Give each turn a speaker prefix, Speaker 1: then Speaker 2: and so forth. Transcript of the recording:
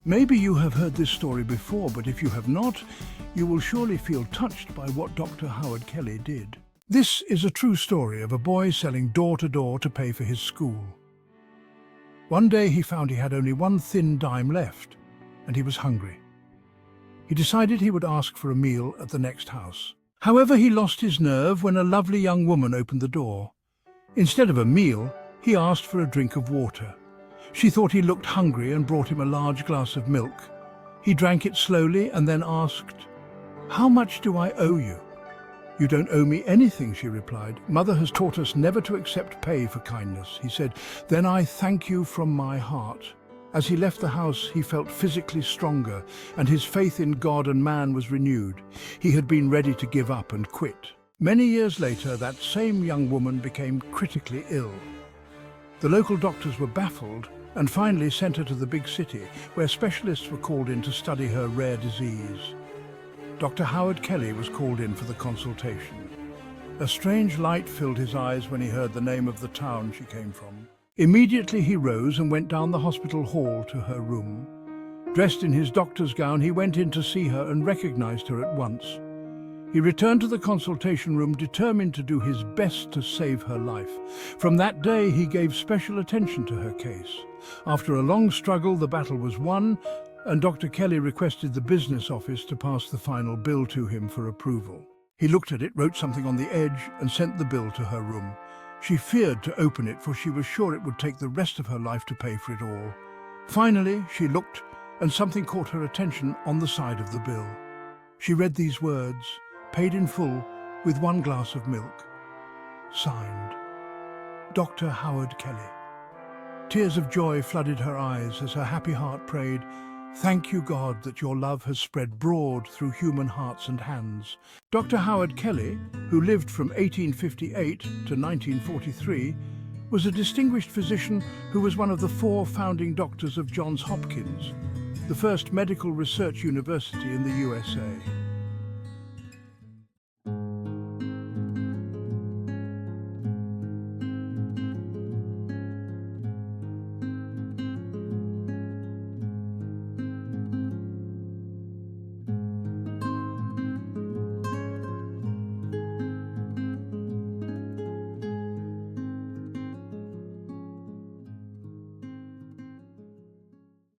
Speaker 1: Maybe you have heard this story before, but if you have not, you will surely feel touched by what Dr. Howard Kelly did. This is a true story of a boy selling door to door to pay for his school. One day he found he had only one thin dime left, and he was hungry. He decided he would ask for a meal at the next house. However, he lost his nerve when a lovely young woman opened the door. Instead of a meal, he asked for a drink of water. She thought he looked hungry and brought him a large glass of milk. He drank it slowly and then asked, "How much do I owe you?" "You don't owe me anything," she replied. "Mother has taught us never to accept pay for kindness," he said. "Then I thank you from my heart." As he left the house, he felt physically stronger, and his faith in God and man was renewed. He had been ready to give up and quit. Many years later, that same young woman became critically ill. The local doctors were baffled and finally sent her to the big city, where specialists were called in to study her rare disease. Dr. Howard Kelly was called in for the consultation. A strange light filled his eyes when he heard the name of the town she came from. Immediately he rose and went down the hospital hall to her room. Dressed in his doctor's gown, he went in to see her and recognized her at once. He returned to the consultation room, determined to do his best to save her life. From that day, he gave special attention to her case. After a long struggle, the battle was won, and Dr. Kelly requested the business office to pass the final bill to him for approval. He looked at it, wrote something on the edge, and sent the bill to her room. She feared to open it, for she was sure it would take the rest of her life to pay for it all. Finally, she looked, and something caught her attention on the side of the bill. She read these words, "Paid in full with 1 glass of milk." Signed, Dr. Howard Kelly. Tears of joy flooded her eyes as her happy heart prayed, "Thank you, God, that your love has spread broad through human hearts and hands." Dr. Howard Kelly, who lived from 1858 to 1943, was a distinguished physician who was one of the 4 founding doctors of Johns Hopkins, the first medical research university in the USA.